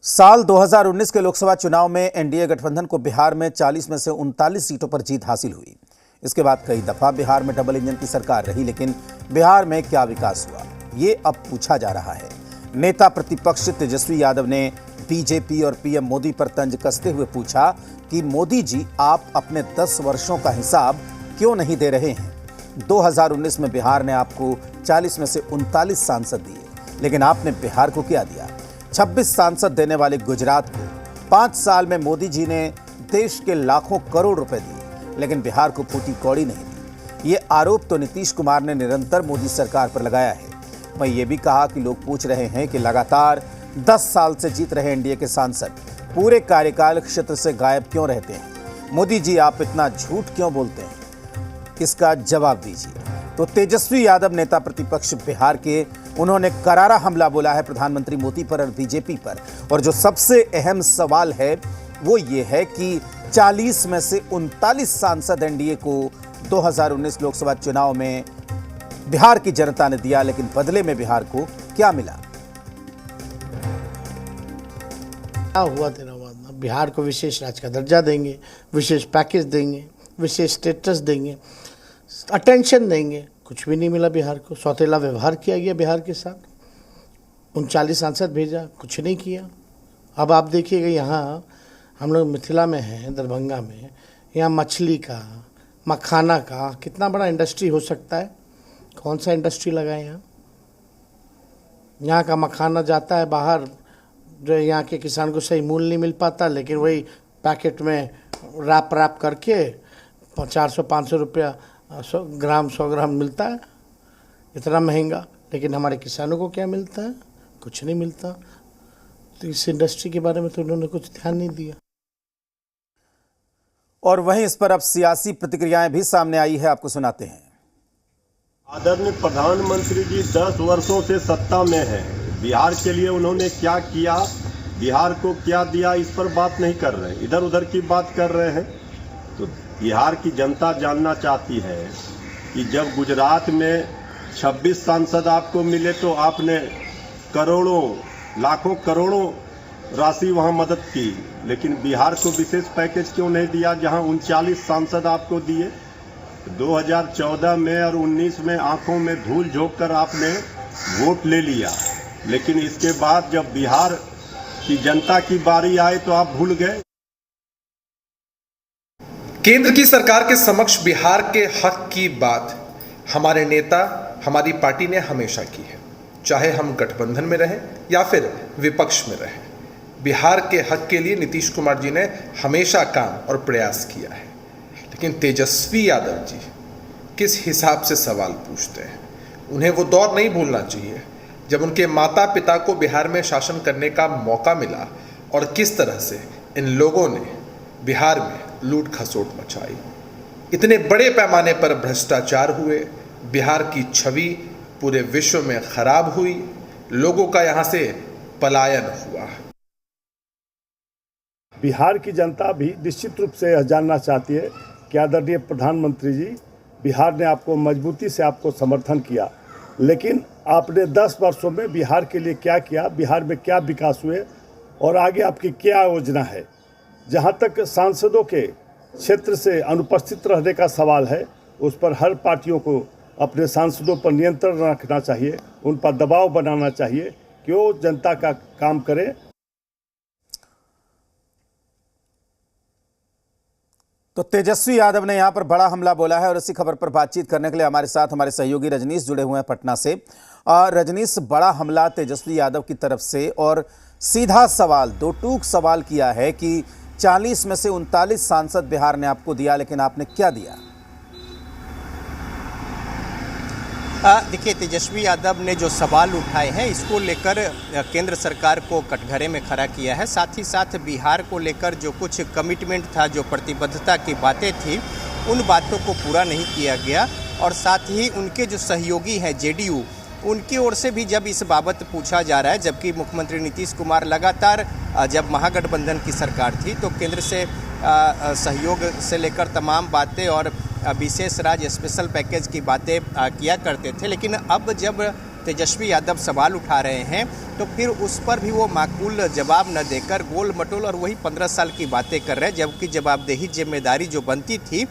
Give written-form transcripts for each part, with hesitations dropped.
साल 2019 के लोकसभा चुनाव में एनडीए गठबंधन को बिहार में 40 में से 39 सीटों पर जीत हासिल हुई। इसके बाद कई दफा बिहार में डबल इंजन की सरकार रही, लेकिन बिहार में क्या विकास हुआ, ये अब पूछा जा रहा है। नेता प्रतिपक्ष तेजस्वी यादव ने बीजेपी और पीएम मोदी पर तंज कसते हुए पूछा कि मोदी जी, आप अपने 10 वर्षों का हिसाब क्यों नहीं दे रहे हैं? 2019 में बिहार ने आपको 40 में से 39 सांसद दिए, लेकिन आपने बिहार को क्या दिया? 26 सांसद देने वाले गुजरात को 5 साल में मोदी जी ने देश के लाखों करोड़ रुपए दिए, लेकिन बिहार को फूटी कौड़ी नहीं दी। ये आरोप तो नीतीश कुमार ने निरंतर मोदी सरकार पर लगाया है। वहीं ये भी कहा कि लोग पूछ रहे हैं कि लगातार 10 साल से जीत रहे एनडीए के सांसद पूरे कार्यकाल क्षेत्र से गायब क्यों रहते हैं? मोदी जी, आप इतना झूठ क्यों बोलते हैं? इसका जवाब दीजिए। तो तेजस्वी यादव नेता प्रतिपक्ष बिहार के, उन्होंने करारा हमला बोला है प्रधानमंत्री मोदी पर और बीजेपी पर। और जो सबसे अहम सवाल है वो ये है कि 40 में से 39 सांसद एनडीए को 2019 लोकसभा चुनाव में बिहार की जनता ने दिया, लेकिन बदले में बिहार को क्या मिला? क्या हुआ तेरा वादा? बिहार को विशेष राज्य का दर्जा देंगे, विशेष पैकेज देंगे, विशेष स्टेटस देंगे, अटेंशन देंगे। कुछ भी नहीं मिला बिहार को। सौतेला व्यवहार किया गया बिहार के साथ। 39 सांसद भेजा, कुछ नहीं किया। अब आप देखिएगा, यहाँ हम लोग मिथिला में हैं, दरभंगा में, यहाँ मछली का, मखाना का कितना बड़ा इंडस्ट्री हो सकता है। कौन सा इंडस्ट्री लगा है यहाँ? यहाँ का मखाना जाता है बाहर, जो यहाँ के किसान को सही मूल्य नहीं मिल पाता, लेकिन वही पैकेट में रैप करके 400-500 रुपया 100 ग्राम मिलता है। इतना महंगा, लेकिन हमारे किसानों को क्या मिलता है? कुछ नहीं मिलता। तो इस इंडस्ट्री के बारे में तो उन्होंने कुछ ध्यान नहीं दिया। और वहीं इस पर अब सियासी प्रतिक्रियाएं भी सामने आई है, आपको सुनाते हैं। आदरणीय प्रधानमंत्री जी 10 वर्षों से सत्ता में है। बिहार के लिए उन्होंने क्या किया, बिहार को क्या दिया, इस पर बात नहीं कर रहे, इधर उधर की बात कर रहे हैं। तो बिहार की जनता जानना चाहती है कि जब गुजरात में 26 सांसद आपको मिले तो आपने करोड़ों, लाखों करोड़ों राशि वहां मदद की, लेकिन बिहार को विशेष पैकेज क्यों नहीं दिया जहां 39 सांसद आपको दिए? 2014 में और 19 में आंखों में धूल झोंक कर आपने वोट ले लिया, लेकिन इसके बाद जब बिहार की जनता की बारी आई तो आप भूल गए। केंद्र की सरकार के समक्ष बिहार के हक की बात हमारे नेता, हमारी पार्टी ने हमेशा की है, चाहे हम गठबंधन में रहें या फिर विपक्ष में रहें। बिहार के हक के लिए नीतीश कुमार जी ने हमेशा काम और प्रयास किया है। लेकिन तेजस्वी यादव जी किस हिसाब से सवाल पूछते हैं? उन्हें वो दौर नहीं भूलना चाहिए जब उनके माता पिता को बिहार में शासन करने का मौका मिला और किस तरह से इन लोगों ने बिहार में लूट खसोट मचाई। इतने बड़े पैमाने पर भ्रष्टाचार हुए, बिहार की छवि पूरे विश्व में खराब हुई, लोगों का यहाँ से पलायन हुआ। बिहार की जनता भी निश्चित रूप से यह जानना चाहती है कि आदरणीय प्रधानमंत्री जी, बिहार ने आपको मजबूती से आपको समर्थन किया, लेकिन आपने 10 वर्षों में बिहार के लिए क्या किया, बिहार में क्या विकास हुए और आगे आपकी क्या योजना है? जहाँ तक सांसदों के क्षेत्र से अनुपस्थित रहने का सवाल है, उस पर हर पार्टियों को अपने सांसदों पर नियंत्रण रखना चाहिए, उन पर दबाव बनाना चाहिए कि वो जनता का काम करें। तो तेजस्वी यादव ने यहां पर बड़ा हमला बोला है और इसी खबर पर बातचीत करने के लिए हमारे साथ हमारे सहयोगी रजनीश जुड़े हुए हैं पटना से। रजनीश, बड़ा हमला तेजस्वी यादव की तरफ से और सीधा सवाल, दो टूक सवाल किया है कि 40 में से 39 सांसद बिहार ने आपको दिया, लेकिन आपने क्या दिया? देखिए, तेजस्वी यादव ने जो सवाल उठाए हैं, इसको लेकर केंद्र सरकार को कटघरे में खड़ा किया है। साथ ही साथ बिहार को लेकर जो कुछ कमिटमेंट था, जो प्रतिबद्धता की बातें थी, उन बातों को पूरा नहीं किया गया। और साथ ही उनके जो सहयोगी हैं जेडीयू, उनकी ओर से भी जब इस बाबत पूछा जा रहा है, जबकि मुख्यमंत्री नीतीश कुमार लगातार, जब महागठबंधन की सरकार थी तो केंद्र से सहयोग से लेकर तमाम बातें और विशेष राज्य स्पेशल पैकेज की बातें किया करते थे, लेकिन अब जब तेजस्वी यादव सवाल उठा रहे हैं तो फिर उस पर भी वो माकूल जवाब न देकर गोल मटोल और वही 15 साल की बातें कर रहे हैं, जबकि जवाबदेही जिम्मेदारी जो बनती थी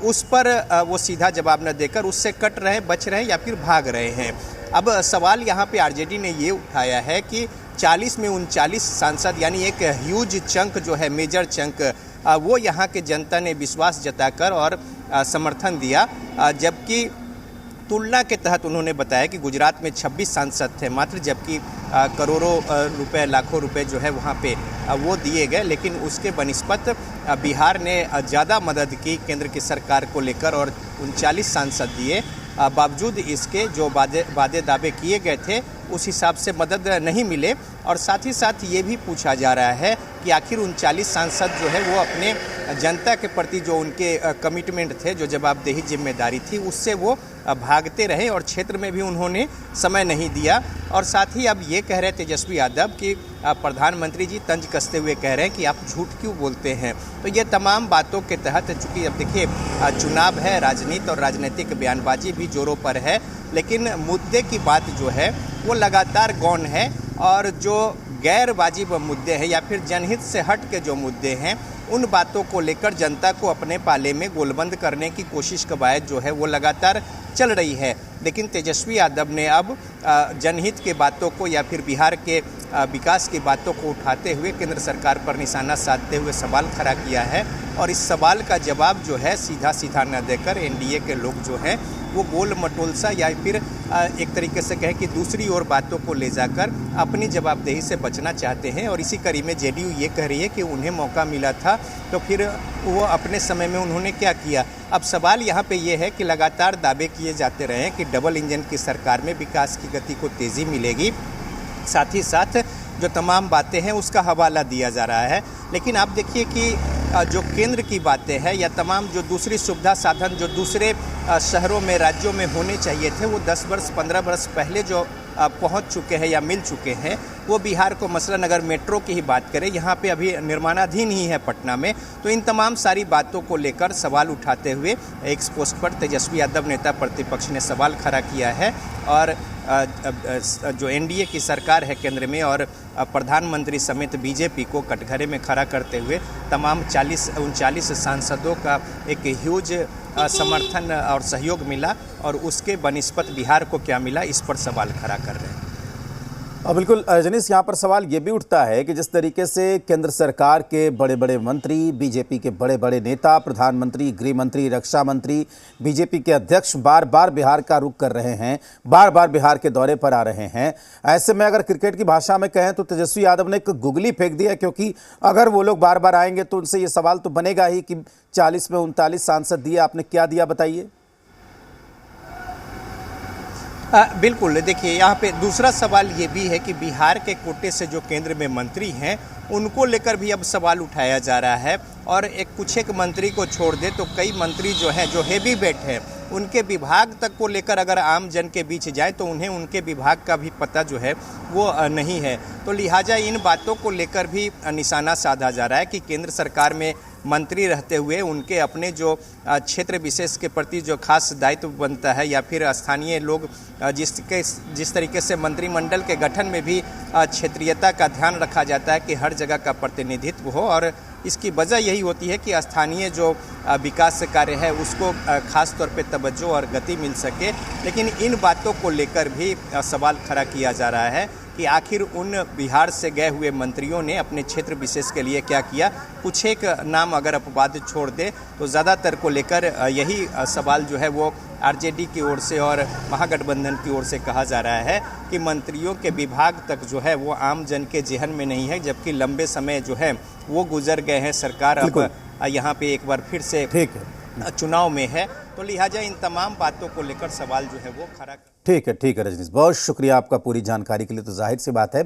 उस पर वो सीधा जवाब न देकर उससे कट रहे हैं, बच रहे हैं या फिर भाग रहे हैं। अब सवाल यहाँ पे आरजेडी ने ये उठाया है कि 40 में 39 सांसद यानी एक ह्यूज चंक जो है, मेजर चंक, वो यहाँ के जनता ने विश्वास जताकर और समर्थन दिया, जबकि तुलना के तहत उन्होंने बताया कि गुजरात में 26 सांसद थे मात्र, जबकि करोड़ों रुपए, लाखों रुपए जो है वहाँ पे वो दिए गए, लेकिन उसके बनिस्बत बिहार ने ज़्यादा मदद की केंद्र की सरकार को लेकर और 39 सांसद दिए। बावजूद इसके जो वादे दावे किए गए थे उस हिसाब से मदद नहीं मिले। और साथ ही साथ ये भी पूछा जा रहा है कि आखिर 39 सांसद जो है वो अपने जनता के प्रति जो उनके कमिटमेंट थे, जो जवाबदेही जिम्मेदारी थी, उससे वो भागते रहे और क्षेत्र में भी उन्होंने समय नहीं दिया। और साथ ही अब ये कह रहे तेजस्वी यादव कि प्रधानमंत्री जी तंज कसते हुए कह रहे हैं कि आप झूठ क्यों बोलते हैं। तो ये तमाम बातों के तहत, चूँकि अब देखिए चुनाव है, राजनीति और राजनीतिक बयानबाजी भी जोरों पर है, लेकिन मुद्दे की बात जो है वो लगातार गौन है और जो गैर वाजिब मुद्दे हैं या फिर जनहित से हट के जो मुद्दे हैं उन बातों को लेकर जनता को अपने पाले में गोलबंद करने की कोशिश कवायद जो है वो लगातार चल रही है। लेकिन तेजस्वी यादव ने अब जनहित के बातों को या फिर बिहार के विकास की बातों को उठाते हुए केंद्र सरकार पर निशाना साधते हुए सवाल खड़ा किया है और इस सवाल का जवाब जो है सीधा सीधा न देकर एनडीए के लोग जो हैं वो गोल मटोल सा या फिर एक तरीके से कहें कि दूसरी ओर बातों को ले जाकर अपनी जवाबदेही से बचना चाहते हैं। और इसी कड़ी में जेडीयू ये कह रही है कि उन्हें मौका मिला था तो फिर वो अपने समय में उन्होंने क्या किया। अब सवाल यहाँ पे ये है कि लगातार दावे किए जाते रहे हैं कि डबल इंजन की सरकार में विकास की गति को तेज़ी मिलेगी, साथ ही साथ जो तमाम बातें हैं उसका हवाला दिया जा रहा है। लेकिन आप देखिए कि जो केंद्र की बातें हैं या तमाम जो दूसरी सुविधा साधन जो दूसरे शहरों में, राज्यों में होने चाहिए थे, वो 10 वर्ष 15 वर्ष पहले जो पहुंच चुके हैं या मिल चुके हैं वो बिहार को। मसलन अगर मेट्रो की ही बात करें, यहाँ पे अभी निर्माणाधीन ही है पटना में। तो इन तमाम सारी बातों को लेकर सवाल उठाते हुए एक पोस्ट पर तेजस्वी यादव नेता प्रतिपक्ष ने सवाल खड़ा किया है और जो एनडीए की सरकार है केंद्र में और प्रधानमंत्री समेत बीजेपी को कटघरे में खड़ा करते हुए तमाम 39 सांसदों का एक ह्यूज समर्थन और सहयोग मिला और उसके बनिस्बत बिहार को क्या मिला, इस पर सवाल खड़ा कर रहे हैं। बिल्कुल रजनीश, यहाँ पर सवाल ये भी उठता है कि जिस तरीके से केंद्र सरकार के बड़े बड़े मंत्री, बीजेपी के बड़े बड़े नेता, प्रधानमंत्री, गृह मंत्री, रक्षा मंत्री, बीजेपी के अध्यक्ष बार बार बिहार का रुख कर रहे हैं, बार बार बिहार के दौरे पर आ रहे हैं, ऐसे में अगर क्रिकेट की भाषा में कहें तो तेजस्वी यादव ने एक गुगली फेंक दिया, क्योंकि अगर वो लोग बार बार आएंगे तो उनसे ये सवाल तो बनेगा ही कि 40 में 39 सांसद दिए, आपने क्या दिया बताइए। बिल्कुल, देखिए यहाँ पे दूसरा सवाल ये भी है कि बिहार के कोटे से जो केंद्र में मंत्री हैं उनको लेकर भी अब सवाल उठाया जा रहा है और कुछ एक मंत्री को छोड़ दे तो कई मंत्री जो हैं जो हेवी वेट है उनके विभाग तक को लेकर अगर आम जन के बीच जाए तो उन्हें उनके विभाग का भी पता जो है वो नहीं है। तो लिहाजा इन बातों को लेकर भी निशाना साधा जा रहा है कि केंद्र सरकार में मंत्री रहते हुए उनके अपने जो क्षेत्र विशेष के प्रति जो खास दायित्व बनता है या फिर स्थानीय लोग जिस तरीके से मंत्रिमंडल के गठन में भी क्षेत्रीयता का ध्यान रखा जाता है कि हर जगह का प्रतिनिधित्व हो और इसकी वजह यही होती है कि स्थानीय जो विकास कार्य है उसको खास तौर पे तवज्जो और गति मिल सके। लेकिन इन बातों को लेकर भी सवाल खड़ा किया जा रहा है कि आखिर उन बिहार से गए हुए मंत्रियों ने अपने क्षेत्र विशेष के लिए क्या किया। कुछ एक नाम अगर अपवाद छोड़ दे तो ज़्यादातर को लेकर यही सवाल जो है वो आरजेडी की ओर से और महागठबंधन की ओर से कहा जा रहा है कि मंत्रियों के विभाग तक जो है वो आम जन के जेहन में नहीं है, जबकि लंबे समय जो है वो गुजर गए हैं। सरकार अब यहाँ पे एक बार फिर से चुनाव में है, तो लिहाजा इन तमाम बातों को लेकर सवाल जो है वो खड़ा। ठीक है रजनीश, बहुत शुक्रिया आपका पूरी जानकारी के लिए। तो जाहिर सी बात है